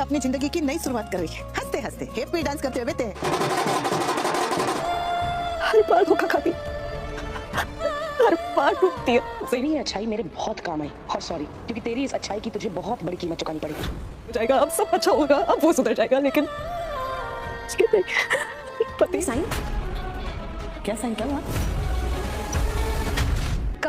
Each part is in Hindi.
अपनी जिंदगी की नई शुरुआत कर रही है, हंसते हंसते हैप्पी डांस करते हुए तय। हर बार धोखा खाती, हर बार टूटती है। तेरी अच्छाई मेरे बहुत काम आई और सॉरी, क्योंकि तेरी इस अच्छाई की तुझे बहुत बड़ी कीमत चुकानी पड़ेगी। हो जाएगा, अब सब अच्छा होगा, अब वो सुधर जाएगा, लेकिन पति साइन क्या साइन क्या हुआ?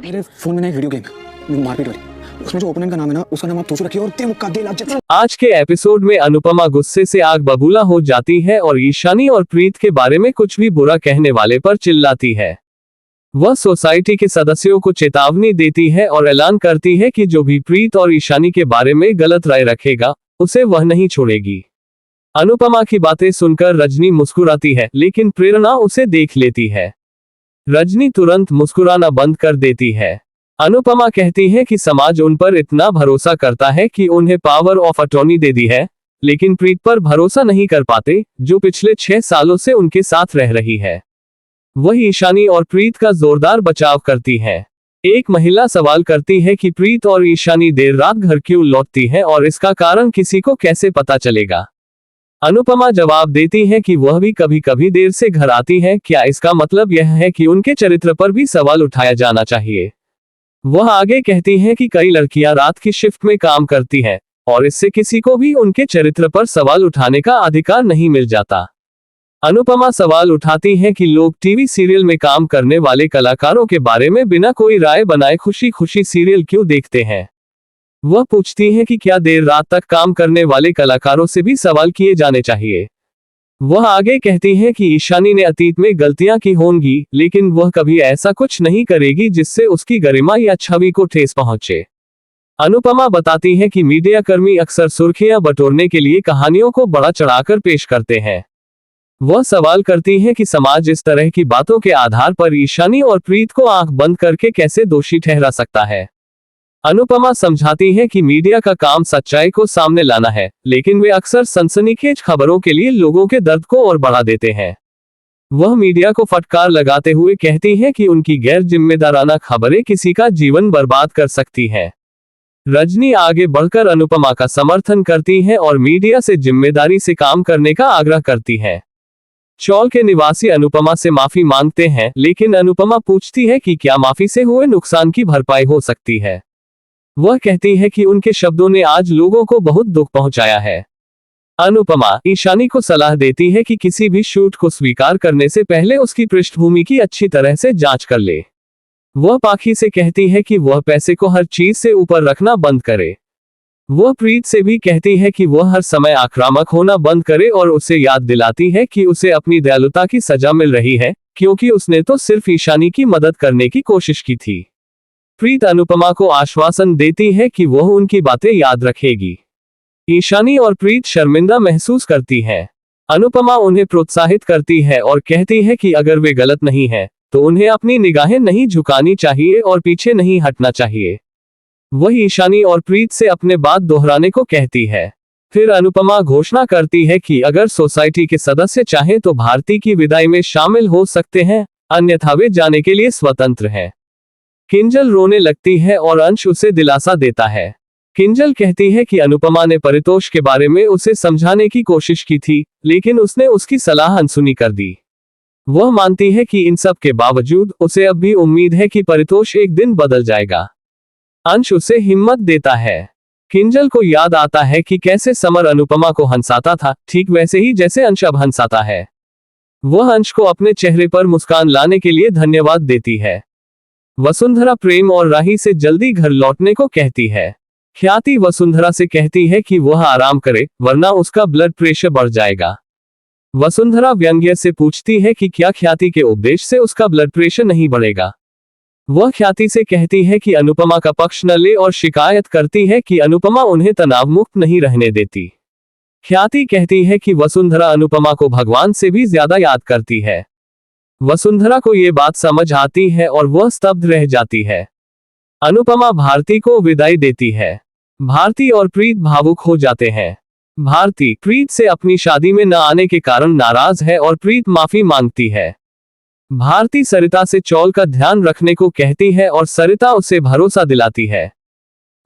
मेरे फोन में ना एक वीडियो गेम मारपीट हो रही, उसमें जो ओपोनेंट का नाम है ना, उसका नाम आप तोशु रखिए और ते मुक्का दे लाग जाते। आज के एपिसोड में अनुपमा गुस्से से आग बबूला हो जाती है और ईशानी और प्रीत के बारे में कुछ भी बुरा कहने वाले पर चिल्लाती है। वह सोसाइटी के सदस्यों को चेतावनी देती है और ऐलान करती है कि जो भी प्रीत और ईशानी के बारे में गलत राय रखेगा, उसे वह नहीं छोड़ेगी। अनुपमा की बातें सुनकर रजनी मुस्कुराती है, लेकिन प्रेरणा उसे देख लेती है। रजनी तुरंत मुस्कुराना बंद कर देती है। अनुपमा कहती है कि समाज उन पर इतना भरोसा करता है कि उन्हें पावर ऑफ अटॉर्नी दे दी है, लेकिन प्रीत पर भरोसा नहीं कर पाते, जो पिछले 6 सालों से उनके साथ रह रही है। वह ईशानी और प्रीत का जोरदार बचाव करती है। एक महिला सवाल करती है कि प्रीत और ईशानी देर रात घर क्यों लौटती है और इसका कारण किसी को कैसे पता चलेगा। अनुपमा जवाब देती है कि वह भी कभी कभी देर से घर आती है, क्या इसका मतलब यह है कि उनके चरित्र पर भी सवाल उठाया जाना चाहिए। वह आगे कहती है कि कई लड़कियां रात की शिफ्ट में काम करती हैं और इससे किसी को भी उनके चरित्र पर सवाल उठाने का अधिकार नहीं मिल जाता। अनुपमा सवाल उठाती है कि लोग टीवी सीरियल में काम करने वाले कलाकारों के बारे में बिना कोई राय बनाए खुशी खुशी सीरियल क्यों देखते हैं। वह पूछती है कि क्या देर रात तक काम करने वाले कलाकारों से भी सवाल किए जाने चाहिए। वह आगे कहती है कि ईशानी ने अतीत में गलतियां की होंगी, लेकिन वह कभी ऐसा कुछ नहीं करेगी जिससे उसकी गरिमा या छवि को ठेस पहुंचे। अनुपमा बताती है कि मीडियाकर्मी अक्सर सुर्खियां बटोरने के लिए कहानियों को बढ़ा चढ़ाकर पेश करते हैं। वह सवाल करती है कि समाज इस तरह की बातों के आधार पर ईशानी और प्रीत को आंख बंद करके कैसे दोषी ठहरा सकता है। अनुपमा समझाती है कि मीडिया का काम सच्चाई को सामने लाना है, लेकिन वे अक्सर सनसनीखेज खबरों के लिए लोगों के दर्द को और बढ़ा देते हैं। वह मीडिया को फटकार लगाते हुए कहती है कि उनकी गैर जिम्मेदाराना खबरें किसी का जीवन बर्बाद कर सकती हैं। रजनी आगे बढ़कर अनुपमा का समर्थन करती है और मीडिया से जिम्मेदारी से काम करने का आग्रह करती है। चौल के निवासी अनुपमा से माफी मांगते हैं, लेकिन अनुपमा पूछती है कि क्या माफी से हुए नुकसान की भरपाई हो सकती है। वह कहती है कि उनके शब्दों ने आज लोगों को बहुत दुख पहुंचाया है। अनुपमा ईशानी को सलाह देती है कि किसी भी शूट को स्वीकार करने से पहले उसकी पृष्ठभूमि की अच्छी तरह से जांच कर ले। वह पाखी से कहती है कि वह पैसे को हर चीज से ऊपर रखना बंद करे। वह प्रीत से भी कहती है कि वह हर समय आक्रामक होना बंद करे और उसे याद दिलाती है कि उसे अपनी दयालुता की सजा मिल रही है, क्योंकि उसने तो सिर्फ ईशानी की मदद करने की कोशिश की थी। प्रीत अनुपमा को आश्वासन देती है कि वह उनकी बातें याद रखेगी। ईशानी और प्रीत शर्मिंदा महसूस करती हैं। अनुपमा उन्हें प्रोत्साहित करती है और कहती है कि अगर वे गलत नहीं हैं, तो उन्हें अपनी निगाहें नहीं झुकानी चाहिए और पीछे नहीं हटना चाहिए। वह ईशानी और प्रीत से अपने बात दोहराने को कहती है। फिर अनुपमा घोषणा करती है कि अगर सोसाइटी के सदस्य चाहें तो भारती की विदाई में शामिल हो सकते हैं, अन्यथा वे जाने के लिए स्वतंत्र हैं। किंजल रोने लगती है और अंश उसे दिलासा देता है। किंजल कहती है कि अनुपमा ने परितोष के बारे में उसे समझाने की कोशिश की थी, लेकिन उसने उसकी सलाह अनसुनी कर दी। वह मानती है कि इन सब के बावजूद उसे अब भी उम्मीद है कि परितोष एक दिन बदल जाएगा। अंश उसे हिम्मत देता है। किंजल को याद आता है कि कैसे समर अनुपमा को हंसाता था, ठीक वैसे ही जैसे अंश अब हंसाता है। वह अंश को अपने चेहरे पर मुस्कान लाने के लिए धन्यवाद देती है। वसुंधरा प्रेम और राही से जल्दी घर लौटने को कहती है। ख्याति वसुंधरा से कहती है कि वह आराम करे, वरना उसका ब्लड प्रेशर बढ़ जाएगा। वसुंधरा व्यंग्य से पूछती है कि क्या ख्याति के उपदेश से उसका ब्लड प्रेशर नहीं बढ़ेगा। वह ख्याति से कहती है कि अनुपमा का पक्ष न ले और शिकायत करती है कि अनुपमा उन्हें तनाव मुक्त नहीं रहने देती। ख्याति कहती है कि वसुंधरा अनुपमा को भगवान से भी ज्यादा याद करती है। वसुंधरा को ये बात समझ आती है और वह स्तब्ध रह जाती है। अनुपमा भारती को विदाई देती है। भारती और प्रीत भावुक हो जाते हैं। भारती प्रीत से अपनी शादी में न आने के कारण नाराज है और प्रीत माफी मांगती है। भारती सरिता से चौल का ध्यान रखने को कहती है और सरिता उसे भरोसा दिलाती है।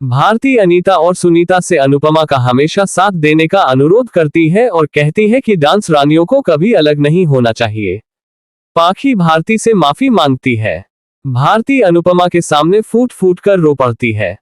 भारती अनीता और सुनीता से अनुपमा का हमेशा साथ देने का अनुरोध करती है और कहती है कि डांस रानियों को कभी अलग नहीं होना चाहिए। पाखी भारती से माफी मांगती है। भारती अनुपमा के सामने फूट फूट कर रो पड़ती है।